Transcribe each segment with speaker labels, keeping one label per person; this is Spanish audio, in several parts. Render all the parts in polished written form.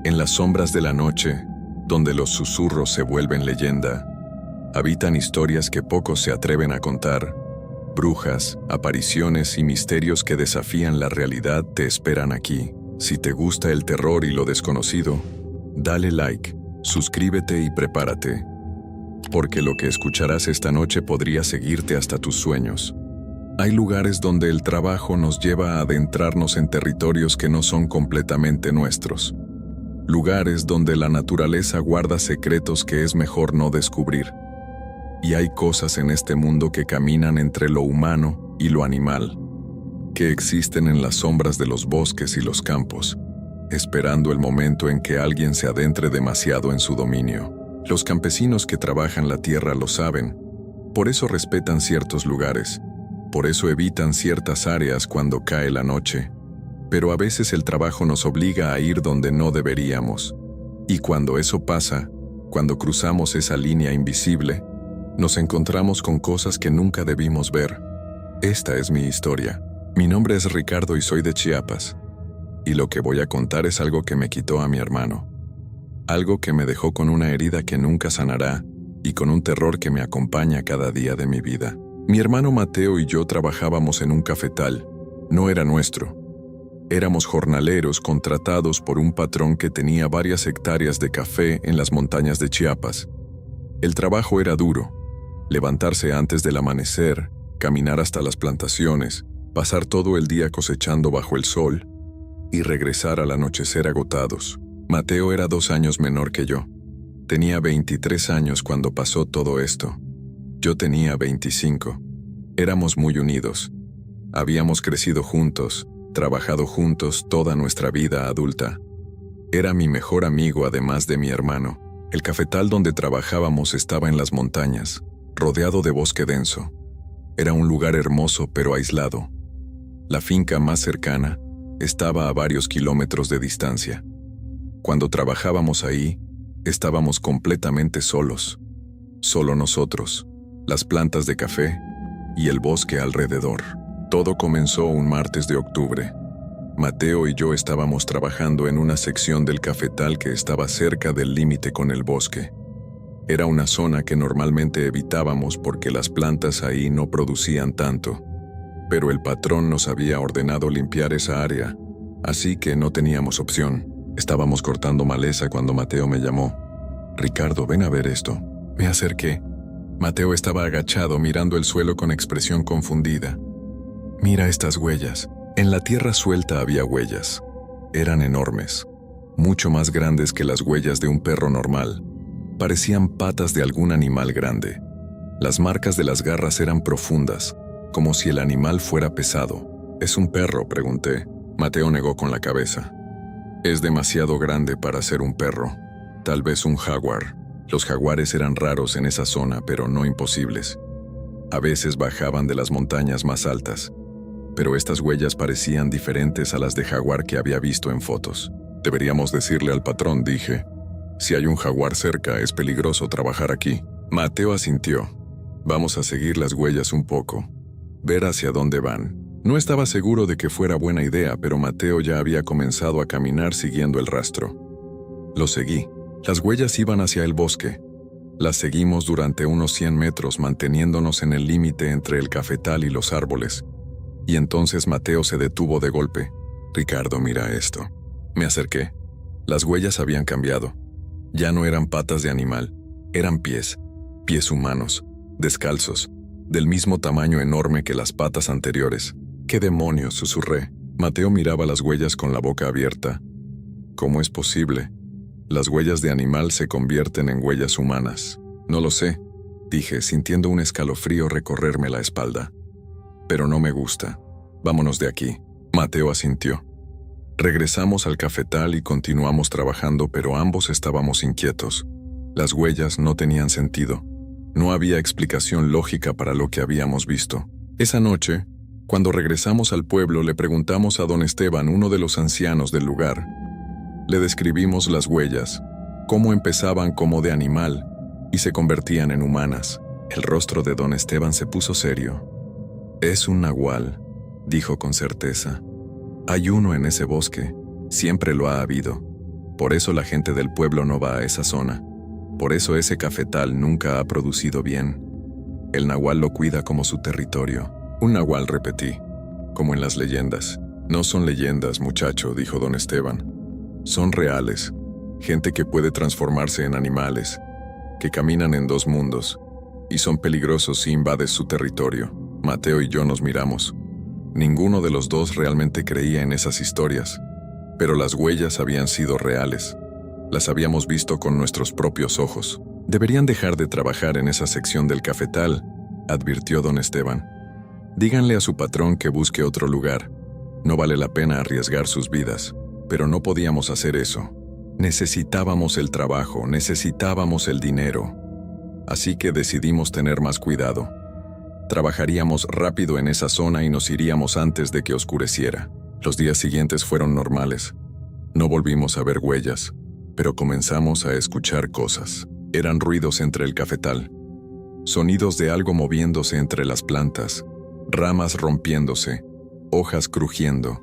Speaker 1: En las sombras de la noche, donde los susurros se vuelven leyenda, habitan historias que pocos se atreven a contar. Brujas, apariciones y misterios que desafían la realidad te esperan aquí. Si te gusta el terror y lo desconocido, dale like, suscríbete y prepárate, porque lo que escucharás esta noche podría seguirte hasta tus sueños. Hay lugares donde el trabajo nos lleva a adentrarnos en territorios que no son completamente nuestros. Lugares donde la naturaleza guarda secretos que es mejor no descubrir. Y hay cosas en este mundo que caminan entre lo humano y lo animal, que existen en las sombras de los bosques y los campos, esperando el momento en que alguien se adentre demasiado en su dominio. Los campesinos que trabajan la tierra lo saben, por eso respetan ciertos lugares, por eso evitan ciertas áreas cuando cae la noche. Pero a veces el trabajo nos obliga a ir donde no deberíamos. Y cuando eso pasa, cuando cruzamos esa línea invisible, nos encontramos con cosas que nunca debimos ver. Esta es mi historia. Mi nombre es Ricardo y soy de Chiapas. Y lo que voy a contar es algo que me quitó a mi hermano. Algo que me dejó con una herida que nunca sanará y con un terror que me acompaña cada día de mi vida. Mi hermano Mateo y yo trabajábamos en un cafetal. No era nuestro. Éramos jornaleros contratados por un patrón que tenía varias hectáreas de café en las montañas de Chiapas. El trabajo era duro. Levantarse antes del amanecer, caminar hasta las plantaciones, pasar todo el día cosechando bajo el sol y regresar al anochecer agotados. Mateo era 2 años menor que yo. Tenía 23 años cuando pasó todo esto. Yo tenía 25. Éramos muy unidos. Habíamos crecido juntos, trabajado juntos toda nuestra vida adulta. Era mi mejor amigo además de mi hermano. El cafetal donde trabajábamos estaba en las montañas, rodeado de bosque denso. Era un lugar hermoso pero aislado. La finca más cercana estaba a varios kilómetros de distancia. Cuando trabajábamos ahí, estábamos completamente solos. Solo nosotros, las plantas de café y el bosque alrededor. Todo comenzó un martes de octubre. Mateo y yo estábamos trabajando en una sección del cafetal que estaba cerca del límite con el bosque. Era una zona que normalmente evitábamos porque las plantas ahí no producían tanto. Pero el patrón nos había ordenado limpiar esa área, así que no teníamos opción. Estábamos cortando maleza cuando Mateo me llamó. «Ricardo, ven a ver esto». Me acerqué. Mateo estaba agachado mirando el suelo con expresión confundida. «Mira estas huellas». En la tierra suelta había huellas. Eran enormes, mucho más grandes que las huellas de un perro normal. Parecían patas de algún animal grande. Las marcas de las garras eran profundas, como si el animal fuera pesado. «¿Es un perro?», pregunté. Mateo negó con la cabeza. «Es demasiado grande para ser un perro. Tal vez un jaguar». Los jaguares eran raros en esa zona, pero no imposibles. A veces bajaban de las montañas más altas. Pero estas huellas parecían diferentes a las de jaguar que había visto en fotos. «Deberíamos decirle al patrón», dije. «Si hay un jaguar cerca, es peligroso trabajar aquí». Mateo asintió. «Vamos a seguir las huellas un poco. Ver hacia dónde van». No estaba seguro de que fuera buena idea, pero Mateo ya había comenzado a caminar siguiendo el rastro. Lo seguí. Las huellas iban hacia el bosque. Las seguimos durante unos 100 metros, manteniéndonos en el límite entre el cafetal y los árboles. Y entonces Mateo se detuvo de golpe. «Ricardo, mira esto». Me acerqué. Las huellas habían cambiado. Ya no eran patas de animal, eran pies humanos, descalzos, del mismo tamaño enorme que las patas anteriores. «¿Qué demonios?», susurré. Mateo miraba las huellas con la boca abierta. «¿Cómo es posible? Las huellas de animal se convierten en huellas humanas». «No lo sé», dije, sintiendo un escalofrío recorrerme la espalda. «Pero no me gusta. Vámonos de aquí». Mateo asintió. Regresamos al cafetal y continuamos trabajando, pero ambos estábamos inquietos. Las huellas no tenían sentido. No había explicación lógica para lo que habíamos visto. Esa noche, cuando regresamos al pueblo, le preguntamos a don Esteban, uno de los ancianos del lugar. Le describimos las huellas, cómo empezaban como de animal y se convertían en humanas. El rostro de don Esteban se puso serio. «Es un nahual», dijo con certeza. «Hay uno en ese bosque. Siempre lo ha habido. Por eso la gente del pueblo no va a esa zona. Por eso ese cafetal nunca ha producido bien. El nahual lo cuida como su territorio. Un nahual, repetí, como en las leyendas. No son leyendas, muchacho, dijo don Esteban. Son reales. Gente que puede transformarse en animales, que caminan en dos mundos, y son peligrosos si invades su territorio. Mateo y yo nos miramos. Ninguno de los dos realmente creía en esas historias, pero las huellas habían sido reales. Las habíamos visto con nuestros propios ojos. Deberían dejar de trabajar en esa sección del cafetal, advirtió don Esteban. Díganle a su patrón que busque otro lugar. No vale la pena arriesgar sus vidas, pero no podíamos hacer eso. Necesitábamos el trabajo, necesitábamos el dinero. Así que decidimos tener más cuidado. Trabajaríamos rápido en esa zona y nos iríamos antes de que oscureciera. Los días siguientes fueron normales. No volvimos a ver huellas, pero comenzamos a escuchar cosas. Eran ruidos entre el cafetal. Sonidos de algo moviéndose entre las plantas, ramas rompiéndose, hojas crujiendo,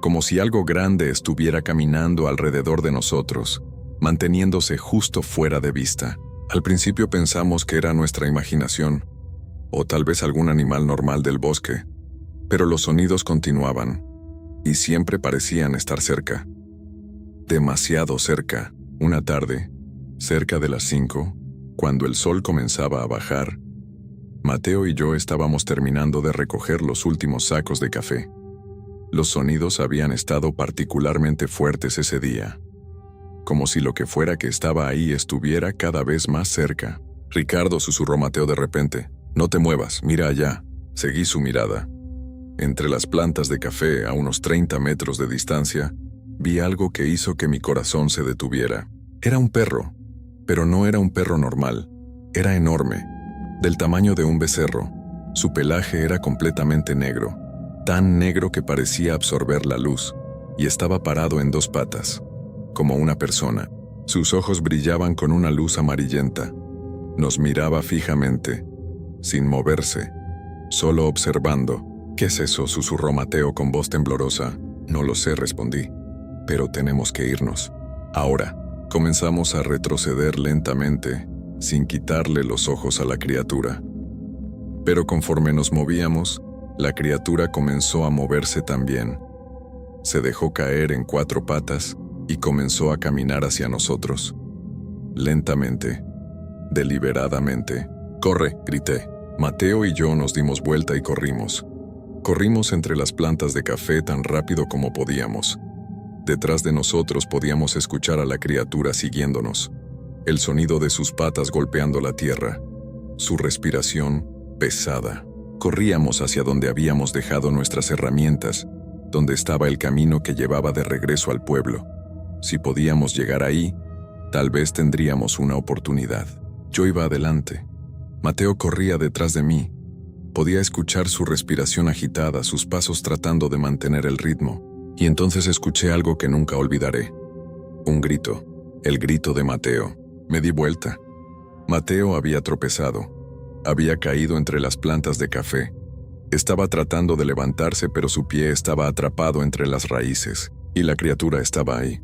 Speaker 1: como si algo grande estuviera caminando alrededor de nosotros, manteniéndose justo fuera de vista. Al principio pensamos que era nuestra imaginación, o tal vez algún animal normal del bosque, pero los sonidos continuaban, y siempre parecían estar cerca. Demasiado cerca. Una tarde, cerca de las 5, cuando el sol comenzaba a bajar, Mateo y yo estábamos terminando de recoger los últimos sacos de café. Los sonidos habían estado particularmente fuertes ese día, como si lo que fuera que estaba ahí estuviera cada vez más cerca. Ricardo, susurró Mateo de repente. No te muevas, mira allá. Seguí su mirada. Entre las plantas de café, a unos 30 metros de distancia, vi algo que hizo que mi corazón se detuviera. Era un perro, pero no era un perro normal. Era enorme, del tamaño de un becerro. Su pelaje era completamente negro, tan negro que parecía absorber la luz, y estaba parado en dos patas, como una persona. Sus ojos brillaban con una luz amarillenta. Nos miraba fijamente, sin moverse, solo observando. «¿Qué es eso?», susurró Mateo con voz temblorosa. «No lo sé», respondí. «Pero tenemos que irnos. Ahora». Comenzamos a retroceder lentamente, sin quitarle los ojos a la criatura. Pero conforme nos movíamos, la criatura comenzó a moverse también. Se dejó caer en 4 patas y comenzó a caminar hacia nosotros. Lentamente, deliberadamente. «¡Corre!», grité. Mateo y yo nos dimos vuelta y corrimos. Corrimos entre las plantas de café tan rápido como podíamos. Detrás de nosotros podíamos escuchar a la criatura siguiéndonos, el sonido de sus patas golpeando la tierra, su respiración pesada. Corríamos hacia donde habíamos dejado nuestras herramientas, donde estaba el camino que llevaba de regreso al pueblo. Si podíamos llegar ahí, tal vez tendríamos una oportunidad. Yo iba adelante. Mateo corría detrás de mí. Podía escuchar su respiración agitada, sus pasos tratando de mantener el ritmo. Y entonces escuché algo que nunca olvidaré. Un grito, el grito de Mateo. Me di vuelta. Mateo había tropezado. Había caído entre las plantas de café. Estaba tratando de levantarse, pero su pie estaba atrapado entre las raíces, y la criatura estaba ahí,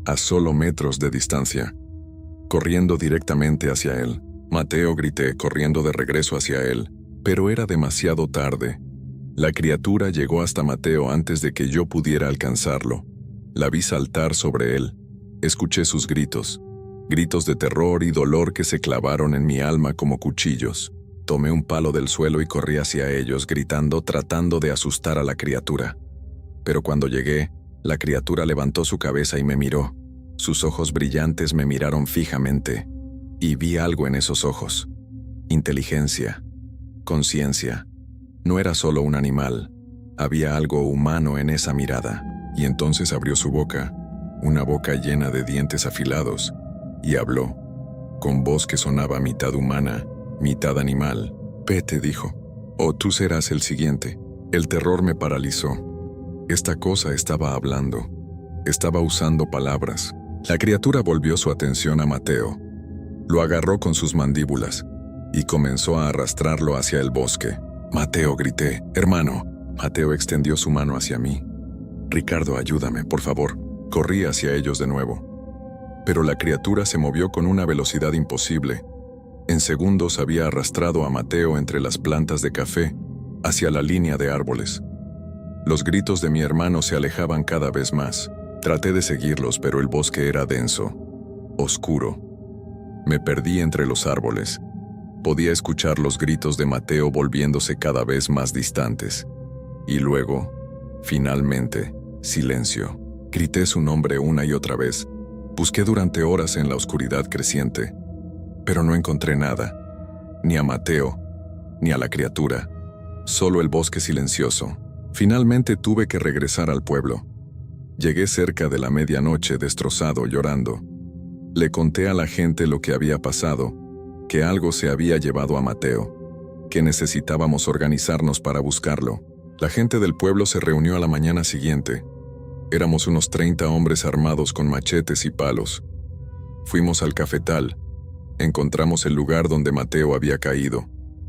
Speaker 1: a solo metros de distancia, corriendo directamente hacia él. «Mateo», grité, corriendo de regreso hacia él, pero era demasiado tarde. La criatura llegó hasta Mateo antes de que yo pudiera alcanzarlo. La vi saltar sobre él. Escuché sus gritos, gritos de terror y dolor que se clavaron en mi alma como cuchillos. Tomé un palo del suelo y corrí hacia ellos, gritando, tratando de asustar a la criatura. Pero cuando llegué, la criatura levantó su cabeza y me miró. Sus ojos brillantes me miraron fijamente, y vi algo en esos ojos. Inteligencia, conciencia. No era solo un animal, había algo humano en esa mirada. Y entonces abrió su boca, una boca llena de dientes afilados, y habló, con voz que sonaba mitad humana, mitad animal. «Vete», dijo, «o tú serás el siguiente». El terror me paralizó. Esta cosa estaba hablando, estaba usando palabras. La criatura volvió su atención a Mateo. Lo agarró con sus mandíbulas y comenzó a arrastrarlo hacia el bosque. «Mateo», grité, «hermano». Mateo extendió su mano hacia mí. «Ricardo, ayúdame, por favor». Corrí hacia ellos de nuevo. pero la criatura se movió con una velocidad imposible. En segundos había arrastrado a Mateo entre las plantas de café hacia la línea de árboles. Los gritos de mi hermano se alejaban cada vez más. Traté de seguirlos, pero el bosque era denso, oscuro. Me perdí entre los árboles. Podía escuchar los gritos de Mateo volviéndose cada vez más distantes. Y luego, finalmente, silencio. Grité su nombre una y otra vez. Busqué durante horas en la oscuridad creciente, pero no encontré nada. Ni a Mateo, ni a la criatura. Solo el bosque silencioso. Finalmente tuve que regresar al pueblo. Llegué cerca de la medianoche destrozado, llorando. Le conté a la gente lo que había pasado, que algo se había llevado a Mateo, que necesitábamos organizarnos para buscarlo. La gente del pueblo se reunió a la mañana siguiente. Éramos unos 30 hombres armados con machetes y palos. Fuimos al cafetal. Encontramos el lugar donde Mateo había caído.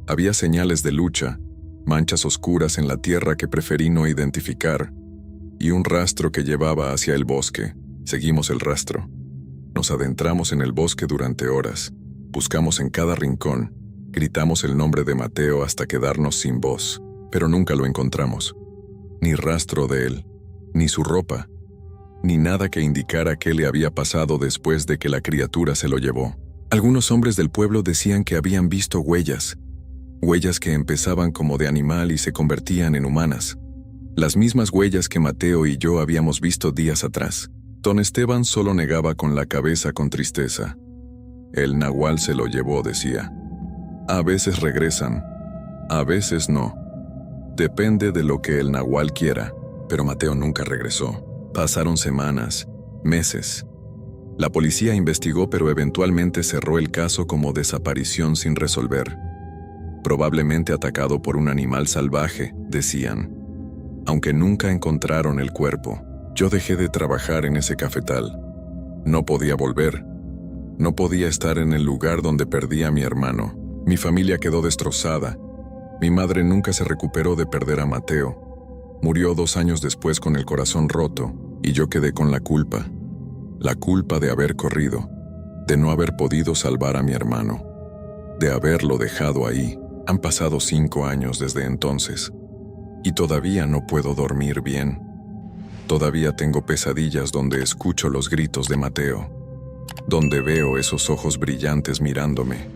Speaker 1: Había señales de lucha, manchas oscuras en la tierra que preferí no identificar, y un rastro que llevaba hacia el bosque. Seguimos el rastro. Nos adentramos en el bosque durante horas. Buscamos en cada rincón. Gritamos el nombre de Mateo hasta quedarnos sin voz, pero nunca lo encontramos. Ni rastro de él, ni su ropa, ni nada que indicara qué le había pasado después de que la criatura se lo llevó. Algunos hombres del pueblo decían que habían visto huellas que empezaban como de animal y se convertían en humanas. Las mismas huellas que Mateo y yo habíamos visto días atrás. Don Esteban solo negaba con la cabeza con tristeza. El nahual se lo llevó, decía. A veces regresan, a veces no. Depende de lo que el nahual quiera, pero Mateo nunca regresó. Pasaron semanas, meses. La policía investigó, pero eventualmente cerró el caso como desaparición sin resolver. Probablemente atacado por un animal salvaje, decían. Aunque nunca encontraron el cuerpo, yo dejé de trabajar en ese cafetal. No podía volver. No podía estar en el lugar donde perdí a mi hermano. Mi familia quedó destrozada. Mi madre nunca se recuperó de perder a Mateo. Murió 2 años después con el corazón roto, y yo quedé con la culpa. La culpa de haber corrido, de no haber podido salvar a mi hermano, de haberlo dejado ahí. Han pasado 5 años desde entonces, y todavía no puedo dormir bien. Todavía tengo pesadillas donde escucho los gritos de Mateo, donde veo esos ojos brillantes mirándome,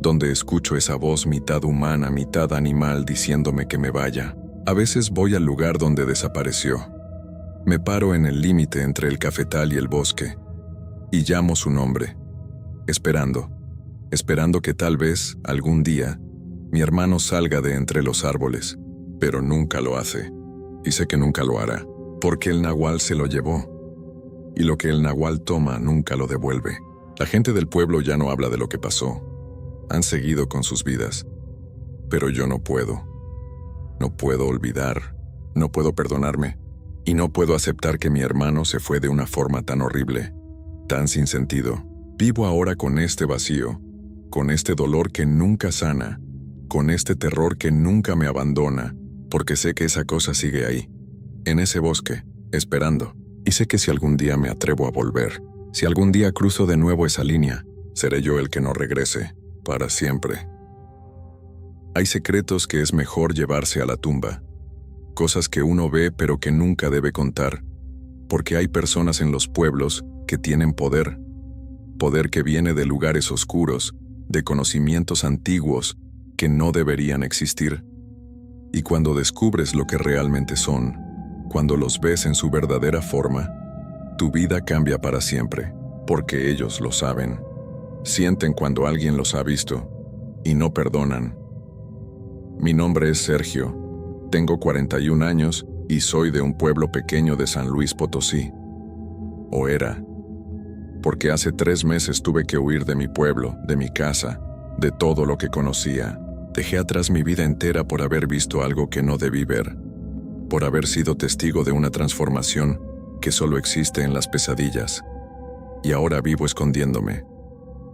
Speaker 1: donde escucho esa voz mitad humana, mitad animal diciéndome que me vaya. A veces voy al lugar donde desapareció. Me paro en el límite entre el cafetal y el bosque, y llamo su nombre, esperando que tal vez, algún día, mi hermano salga de entre los árboles, pero nunca lo hace, y sé que nunca lo hará, porque el nahual se lo llevó, y lo que el nahual toma nunca lo devuelve. La gente del pueblo ya no habla de lo que pasó. Han seguido con sus vidas, pero yo no puedo. No puedo olvidar, no puedo perdonarme, y no puedo aceptar que mi hermano se fue de una forma tan horrible, tan sin sentido. Vivo ahora con este vacío, con este dolor que nunca sana, con este terror que nunca me abandona, porque sé que esa cosa sigue ahí, en ese bosque, esperando. Y sé que si algún día me atrevo a volver, si algún día cruzo de nuevo esa línea, seré yo el que no regrese, para siempre. Hay secretos que es mejor llevarse a la tumba, cosas que uno ve pero que nunca debe contar, porque hay personas en los pueblos que tienen poder que viene de lugares oscuros, de conocimientos antiguos que no deberían existir. Y cuando descubres lo que realmente son, cuando los ves en su verdadera forma, tu vida cambia para siempre, porque ellos lo saben. Sienten cuando alguien los ha visto, y no perdonan. Mi nombre es Sergio, tengo 41 años y soy de un pueblo pequeño de San Luis Potosí. O era, porque hace 3 meses tuve que huir de mi pueblo, de mi casa, de todo lo que conocía. Dejé atrás mi vida entera por haber visto algo que no debí ver, por haber sido testigo de una transformación que solo existe en las pesadillas. Y ahora vivo escondiéndome,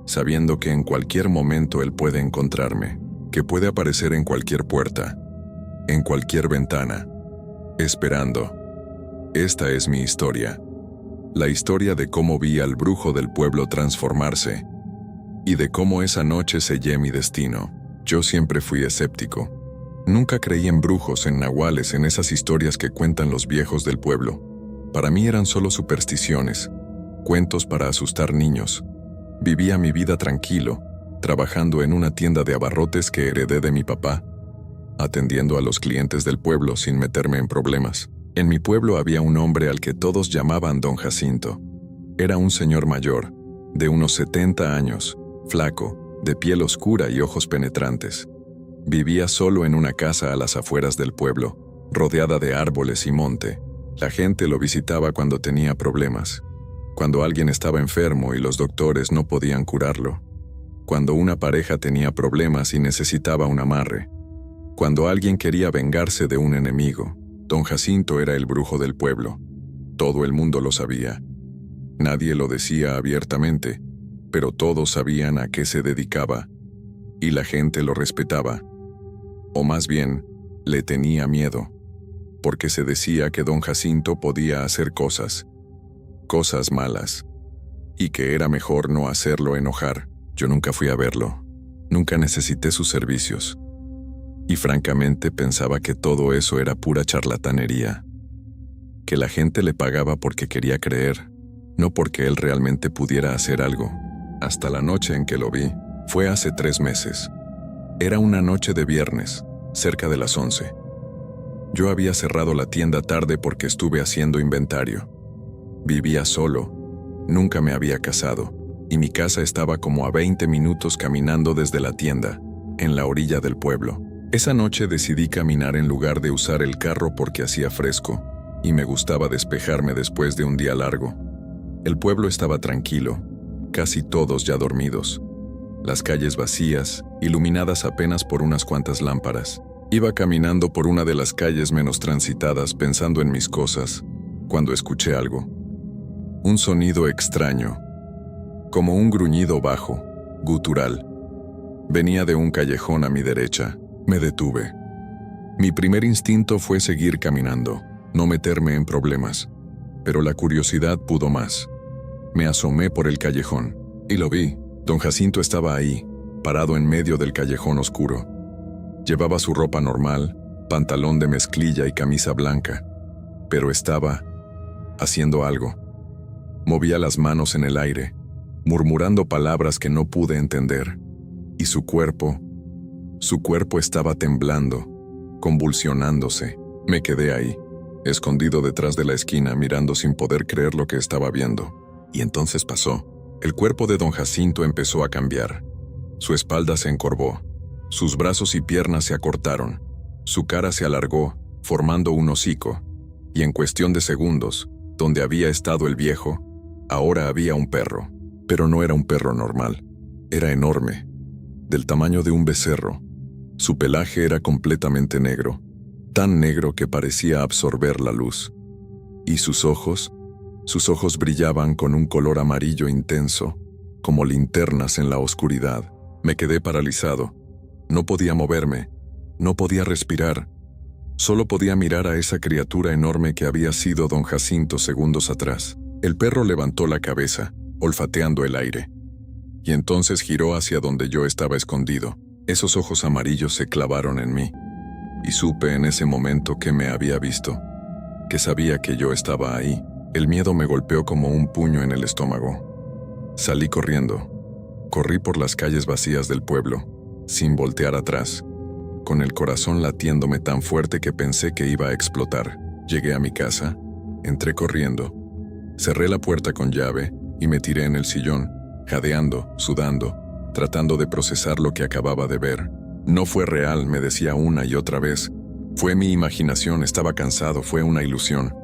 Speaker 1: sabiendo que en cualquier momento él puede encontrarme, que puede aparecer en cualquier puerta, en cualquier ventana, esperando. Esta es mi historia, La historia de cómo vi al brujo del pueblo transformarse y de cómo esa noche sellé mi destino. Yo siempre fui escéptico. Nunca creí en brujos, en nahuales, en esas historias que cuentan los viejos del pueblo. Para mí eran solo supersticiones, cuentos para asustar niños. Vivía mi vida tranquilo, trabajando en una tienda de abarrotes que heredé de mi papá, atendiendo a los clientes del pueblo sin meterme en problemas. En mi pueblo había un hombre al que todos llamaban Don Jacinto. Era un señor mayor, de unos 70 años, flaco, de piel oscura y ojos penetrantes. Vivía solo en una casa a las afueras del pueblo, rodeada de árboles y monte. La gente lo visitaba cuando tenía problemas, cuando alguien estaba enfermo y los doctores no podían curarlo, cuando una pareja tenía problemas y necesitaba un amarre, cuando alguien quería vengarse de un enemigo. Don Jacinto era el brujo del pueblo. Todo el mundo lo sabía. Nadie lo decía abiertamente, pero todos sabían a qué se dedicaba, y la gente lo respetaba. O más bien, le tenía miedo, porque se decía que Don Jacinto podía hacer cosas malas, y que era mejor no hacerlo enojar. Yo nunca fui a verlo, nunca necesité sus servicios, y francamente pensaba que todo eso era pura charlatanería, que la gente le pagaba porque quería creer, no porque él realmente pudiera hacer algo. Hasta la noche en que lo vi, fue hace 3 meses. Era una noche de viernes, cerca de las 11. Yo había cerrado la tienda tarde porque estuve haciendo inventario. Vivía solo, nunca me había casado, y mi casa estaba como a 20 minutos caminando desde la tienda, en la orilla del pueblo. Esa noche decidí caminar en lugar de usar el carro porque hacía fresco, y me gustaba despejarme después de un día largo. El pueblo estaba tranquilo, casi todos ya dormidos. Las calles vacías, iluminadas apenas por unas cuantas lámparas. Iba caminando por una de las calles menos transitadas pensando en mis cosas, cuando escuché algo. Un sonido extraño, como un gruñido bajo, gutural. Venía de un callejón a mi derecha. Me detuve. Mi primer instinto fue seguir caminando, no meterme en problemas, pero la curiosidad pudo más. Me asomé por el callejón, y lo vi. Don Jacinto estaba ahí, parado en medio del callejón oscuro. Llevaba su ropa normal, pantalón de mezclilla y camisa blanca, pero estaba haciendo algo. Movía las manos en el aire, murmurando palabras que no pude entender, y su cuerpo estaba temblando, convulsionándose. Me quedé ahí, escondido detrás de la esquina, mirando sin poder creer lo que estaba viendo. Y entonces pasó. El cuerpo de Don Jacinto empezó a cambiar. Su espalda se encorvó, sus brazos y piernas se acortaron, su cara se alargó, formando un hocico, y en cuestión de segundos, donde había estado el viejo, ahora había un perro. Pero no era un perro normal, era enorme, del tamaño de un becerro. Su pelaje era completamente negro, tan negro que parecía absorber la luz. Y sus ojos brillaban con un color amarillo intenso, como linternas en la oscuridad. Me quedé paralizado. No podía moverme, no podía respirar. Solo podía mirar a esa criatura enorme que había sido Don Jacinto segundos atrás. El perro levantó la cabeza, olfateando el aire, y entonces giró hacia donde yo estaba escondido. Esos ojos amarillos se clavaron en mí, y supe en ese momento que me había visto, que sabía que yo estaba ahí. El miedo me golpeó como un puño en el estómago. Salí corriendo. Corrí por las calles vacías del pueblo, sin voltear atrás, con el corazón latiéndome tan fuerte que pensé que iba a explotar. Llegué a mi casa, entré corriendo, cerré la puerta con llave y me tiré en el sillón, jadeando, sudando, tratando de procesar lo que acababa de ver. No fue real, me decía una y otra vez. Fue mi imaginación, estaba cansado, fue una ilusión.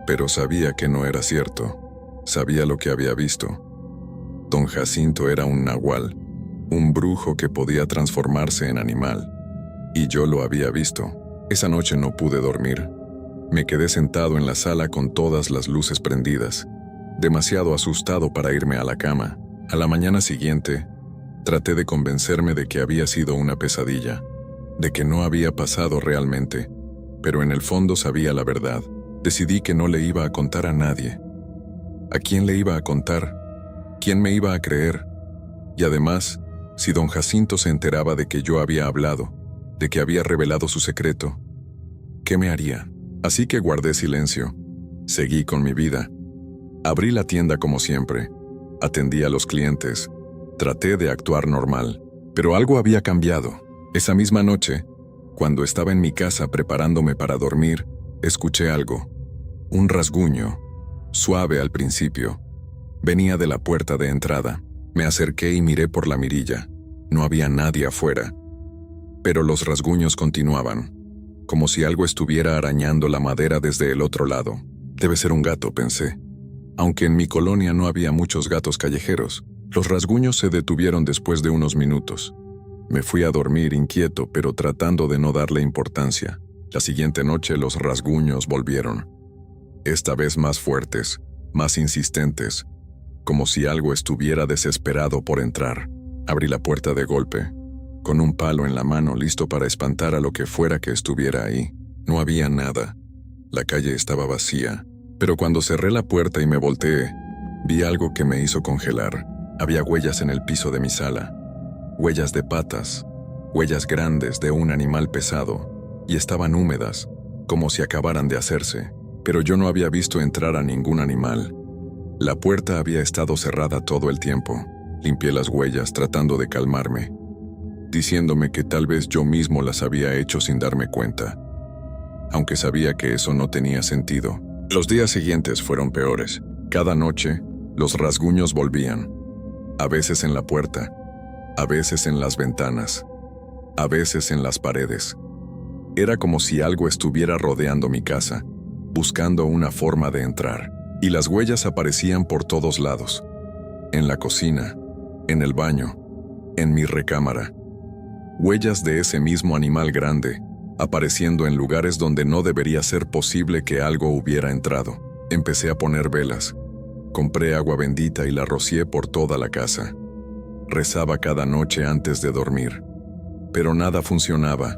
Speaker 1: Pero sabía que no era cierto. Sabía lo que había visto. Don Jacinto era un nahual, un brujo que podía transformarse en animal. Y yo lo había visto. Esa noche no pude dormir. Me quedé sentado en la sala con todas las luces prendidas, demasiado asustado para irme a la cama. A la mañana siguiente, traté de convencerme de que había sido una pesadilla, de que no había pasado realmente, pero en el fondo sabía la verdad. Decidí que no le iba a contar a nadie. ¿A quién le iba a contar? ¿Quién me iba a creer? Y además, si don Jacinto se enteraba de que yo había hablado, de que había revelado su secreto, ¿qué me haría? Así que guardé silencio. Seguí con mi vida. Abrí la tienda como siempre. Atendí a los clientes. Traté de actuar normal. Pero algo había cambiado. Esa misma noche, cuando estaba en mi casa preparándome para dormir, escuché algo. Un rasguño, suave al principio. Venía de la puerta de entrada. Me acerqué y miré por la mirilla. No había nadie afuera. Pero los rasguños continuaban, como si algo estuviera arañando la madera desde el otro lado. Debe ser un gato, pensé. Aunque en mi colonia no había muchos gatos callejeros, los rasguños se detuvieron después de unos minutos. Me fui a dormir inquieto, pero tratando de no darle importancia. La siguiente noche los rasguños volvieron. Esta vez más fuertes, más insistentes, como si algo estuviera desesperado por entrar. Abrí la puerta de golpe, con un palo en la mano listo para espantar a lo que fuera que estuviera ahí. No había nada. La calle estaba vacía, pero cuando cerré la puerta y me volteé, vi algo que me hizo congelar. Había huellas en el piso de mi sala. Huellas de patas, huellas grandes de un animal pesado, y estaban húmedas, como si acabaran de hacerse. Pero yo no había visto entrar a ningún animal. La puerta había estado cerrada todo el tiempo. Limpié las huellas tratando de calmarme, diciéndome que tal vez yo mismo las había hecho sin darme cuenta, aunque sabía que eso no tenía sentido. Los días siguientes fueron peores. Cada noche, los rasguños volvían. A veces en la puerta, a veces en las ventanas, a veces en las paredes. Era como si algo estuviera rodeando mi casa, buscando una forma de entrar. Y las huellas aparecían por todos lados. En la cocina, en el baño, en mi recámara. Huellas de ese mismo animal grande, apareciendo en lugares donde no debería ser posible que algo hubiera entrado. Empecé a poner velas. Compré agua bendita y la rocié por toda la casa. Rezaba cada noche antes de dormir. Pero nada funcionaba.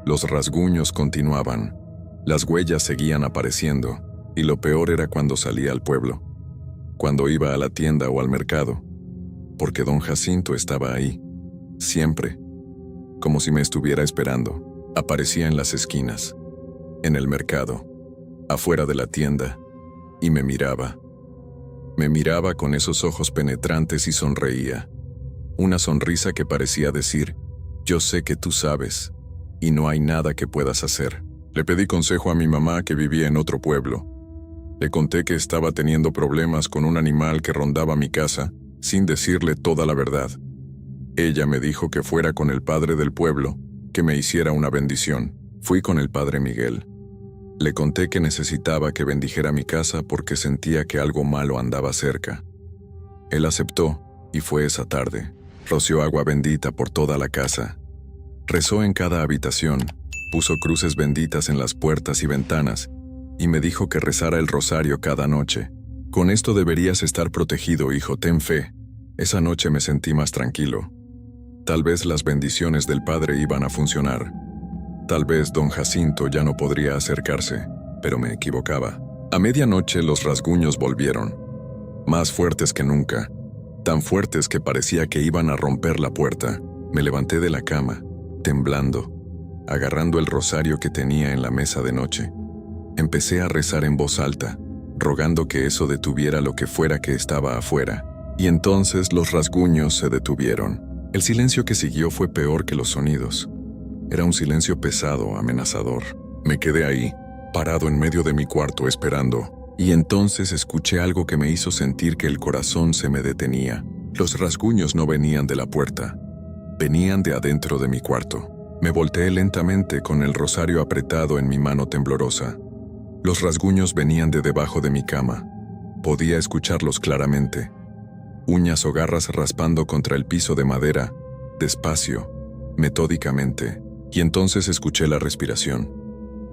Speaker 1: Los rasguños continuaban. Las huellas seguían apareciendo, y lo peor era cuando salía al pueblo, cuando iba a la tienda o al mercado, porque don Jacinto estaba ahí, siempre, como si me estuviera esperando. Aparecía en las esquinas, en el mercado, afuera de la tienda, y me miraba. Me miraba con esos ojos penetrantes y sonreía. Una sonrisa que parecía decir, yo sé que tú sabes, y no hay nada que puedas hacer. Le pedí consejo a mi mamá que vivía en otro pueblo. Le conté que estaba teniendo problemas con un animal que rondaba mi casa, sin decirle toda la verdad. Ella me dijo que fuera con el padre del pueblo, que me hiciera una bendición. Fui con el padre Miguel. Le conté que necesitaba que bendijera mi casa porque sentía que algo malo andaba cerca. Él aceptó, y fue esa tarde. Roció agua bendita por toda la casa. Rezó en cada habitación, puso cruces benditas en las puertas y ventanas, y me dijo que rezara el rosario cada noche. Con esto deberías estar protegido, hijo, ten fe. Esa noche me sentí más tranquilo. Tal vez las bendiciones del Padre iban a funcionar. Tal vez don Jacinto ya no podría acercarse, pero me equivocaba. A medianoche los rasguños volvieron, más fuertes que nunca, tan fuertes que parecía que iban a romper la puerta. Me levanté de la cama, temblando, agarrando el rosario que tenía en la mesa de noche. Empecé a rezar en voz alta, rogando que eso detuviera lo que fuera que estaba afuera. Y entonces los rasguños se detuvieron. El silencio que siguió fue peor que los sonidos. Era un silencio pesado, amenazador. Me quedé ahí, parado en medio de mi cuarto esperando, y entonces escuché algo que me hizo sentir que el corazón se me detenía. Los rasguños no venían de la puerta, venían de adentro de mi cuarto. Me volteé lentamente con el rosario apretado en mi mano temblorosa. Los rasguños venían de debajo de mi cama. Podía escucharlos claramente. Uñas o garras raspando contra el piso de madera, despacio, metódicamente. Y entonces escuché la respiración.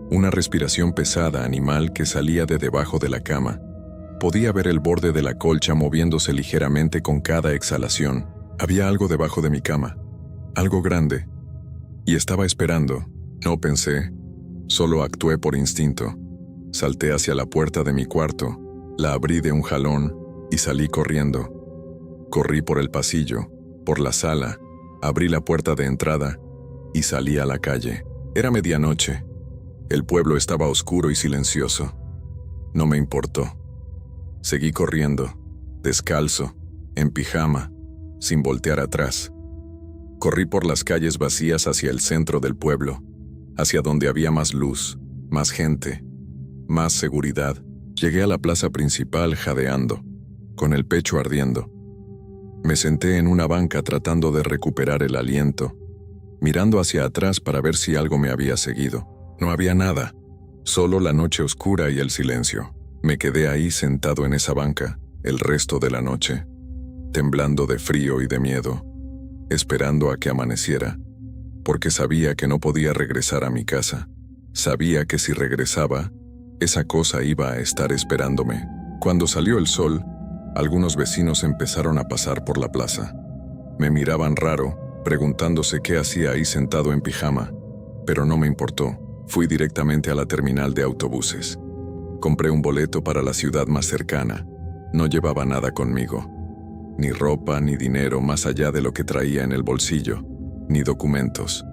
Speaker 1: Una respiración pesada, animal, que salía de debajo de la cama. Podía ver el borde de la colcha moviéndose ligeramente con cada exhalación. Había algo debajo de mi cama, algo grande. Y estaba esperando. No pensé, solo actué por instinto. Salté hacia la puerta de mi cuarto, La abrí de un jalón y salí corriendo. Corrí por el pasillo, por la sala, abrí la puerta de entrada y salí a la calle. Era medianoche. El pueblo estaba oscuro y silencioso. No me importó. Seguí corriendo, descalzo, en pijama, sin voltear atrás. Corrí por las calles vacías hacia el centro del pueblo, hacia donde había más luz, más gente, más seguridad. Llegué a la plaza principal jadeando, con el pecho ardiendo. Me senté en una banca tratando de recuperar el aliento, mirando hacia atrás para ver si algo me había seguido. No había nada, solo la noche oscura y el silencio. Me quedé ahí sentado en esa banca el resto de la noche, temblando de frío y de miedo, esperando a que amaneciera, porque sabía que no podía regresar a mi casa. Sabía que si regresaba, esa cosa iba a estar esperándome. Cuando salió el sol, algunos vecinos empezaron a pasar por la plaza. Me miraban raro, preguntándose qué hacía ahí sentado en pijama, pero no me importó. Fui directamente a la terminal de autobuses. Compré un boleto para la ciudad más cercana. No llevaba nada conmigo. Ni ropa, ni dinero más allá de lo que traía en el bolsillo, ni documentos.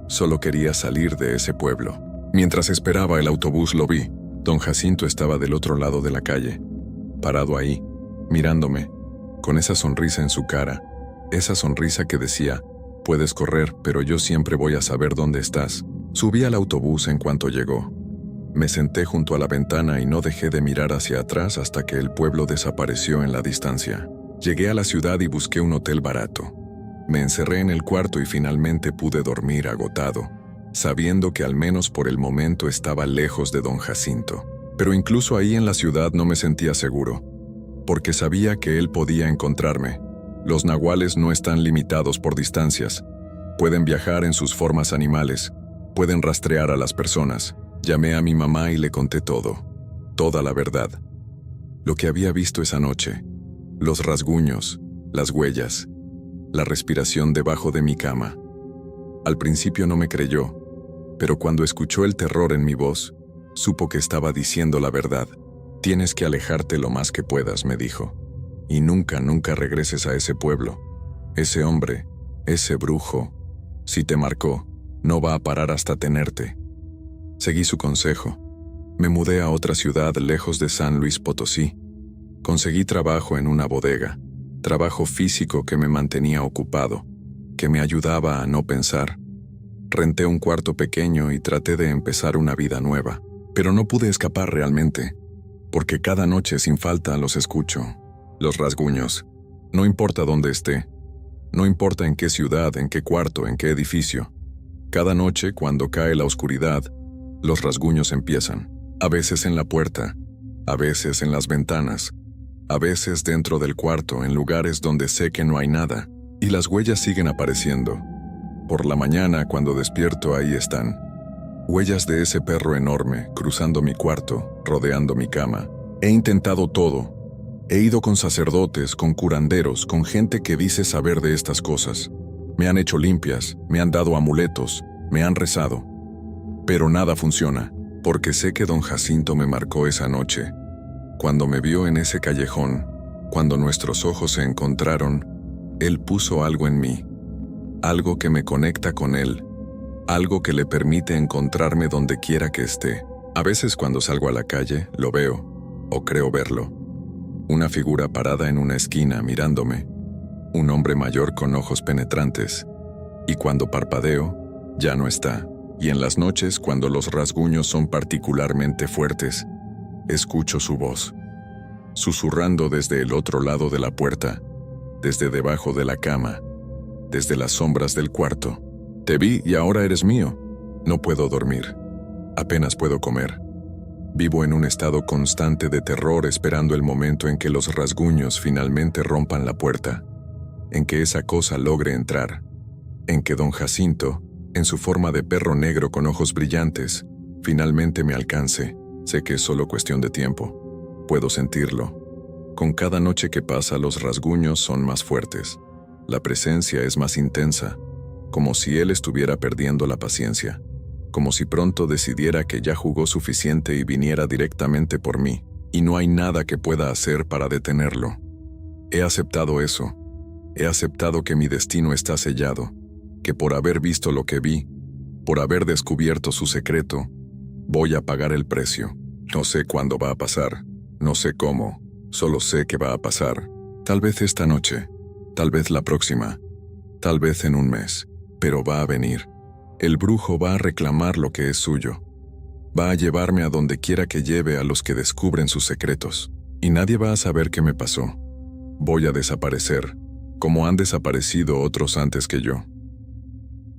Speaker 1: Solo quería salir de ese pueblo. Mientras esperaba el autobús lo vi. Don Jacinto estaba del otro lado de la calle, parado ahí, mirándome, con esa sonrisa en su cara, esa sonrisa que decía, puedes correr, pero yo siempre voy a saber dónde estás. Subí al autobús en cuanto llegó. Me senté junto a la ventana y no dejé de mirar hacia atrás hasta que el pueblo desapareció en la distancia. Llegué a la ciudad y busqué un hotel barato. Me encerré en el cuarto y finalmente pude dormir agotado, sabiendo que al menos por el momento estaba lejos de don Jacinto. Pero incluso ahí en la ciudad no me sentía seguro, porque sabía que él podía encontrarme. Los nahuales no están limitados por distancias. Pueden viajar en sus formas animales, pueden rastrear a las personas. Llamé a mi mamá y le conté todo, toda la verdad. Lo que había visto esa noche, los rasguños, las huellas, la respiración debajo de mi cama. Al principio no me creyó, pero cuando escuchó el terror en mi voz, supo que estaba diciendo la verdad. Tienes que alejarte lo más que puedas, me dijo. Y nunca regreses a ese pueblo. Ese hombre, ese brujo, si te marcó, no va a parar hasta tenerte. Seguí su consejo. Me mudé a otra ciudad lejos de San Luis Potosí. Conseguí trabajo en una bodega, trabajo físico que me mantenía ocupado, que me ayudaba a no pensar. Renté un cuarto pequeño y traté de empezar una vida nueva, pero no pude escapar realmente, porque cada noche sin falta los escucho, los rasguños. No importa dónde esté, no importa en qué ciudad, en qué cuarto, en qué edificio. Cada noche, cuando cae la oscuridad, los rasguños empiezan, a veces en la puerta, a veces en las ventanas, a veces dentro del cuarto, en lugares donde sé que no hay nada, y las huellas siguen apareciendo. Por la mañana, cuando despierto, ahí están. Huellas de ese perro enorme, cruzando mi cuarto, rodeando mi cama. He intentado todo. He ido con sacerdotes, con curanderos, con gente que dice saber de estas cosas. Me han hecho limpias, me han dado amuletos, me han rezado. Pero nada funciona, porque sé que don Jacinto me marcó esa noche. Cuando me vio en ese callejón, cuando nuestros ojos se encontraron, él puso algo en mí. Algo que me conecta con él, algo que le permite encontrarme donde quiera que esté. A veces cuando salgo a la calle, lo veo, o creo verlo. Una figura parada en una esquina mirándome, un hombre mayor con ojos penetrantes, y cuando parpadeo, ya no está. Y en las noches, cuando los rasguños son particularmente fuertes, escucho su voz, susurrando desde el otro lado de la puerta, desde debajo de la cama, desde las sombras del cuarto. Te vi y ahora eres mío. No puedo dormir. Apenas puedo comer. Vivo en un estado constante de terror esperando el momento en que los rasguños finalmente rompan la puerta, en que esa cosa logre entrar, en que don Jacinto, en su forma de perro negro con ojos brillantes, finalmente me alcance. Sé que es solo cuestión de tiempo. Puedo sentirlo. Con cada noche que pasa, los rasguños son más fuertes. La presencia es más intensa, como si él estuviera perdiendo la paciencia, como si pronto decidiera que ya jugó suficiente y viniera directamente por mí. y no hay nada que pueda hacer para detenerlo. He aceptado eso. He aceptado que mi destino está sellado, que por haber visto lo que vi, por haber descubierto su secreto, voy a pagar el precio. No sé cuándo va a pasar, no sé cómo, solo sé que va a pasar. Tal vez esta noche, tal vez la próxima, tal vez en un mes, pero va a venir. El brujo va a reclamar lo que es suyo. Va a llevarme a donde quiera que lleve a los que descubren sus secretos, y nadie va a saber qué me pasó. Voy a desaparecer, como han desaparecido otros antes que yo.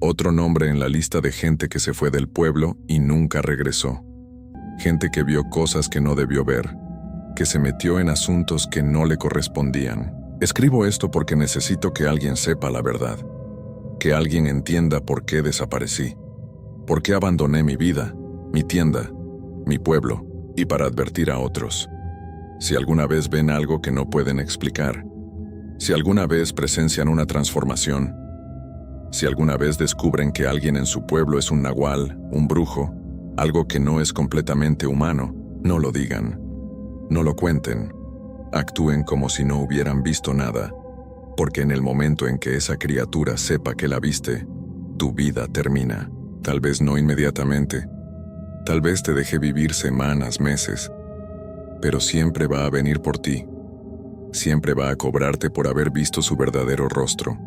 Speaker 1: Otro nombre en la lista de gente que se fue del pueblo y nunca regresó. Gente que vio cosas que no debió ver, que se metió en asuntos que no le correspondían. Escribo esto porque necesito que alguien sepa la verdad, que alguien entienda por qué desaparecí, por qué abandoné mi vida, mi tienda, mi pueblo, y para advertir a otros. Si alguna vez ven algo que no pueden explicar, si alguna vez presencian una transformación, si alguna vez descubren que alguien en su pueblo es un nahual, un brujo, algo que no es completamente humano, no lo digan, no lo cuenten, actúen como si no hubieran visto nada, porque en el momento en que esa criatura sepa que la viste, tu vida termina. Tal vez no inmediatamente, tal vez te deje vivir semanas, meses, pero siempre va a venir por ti, siempre va a cobrarte por haber visto su verdadero rostro.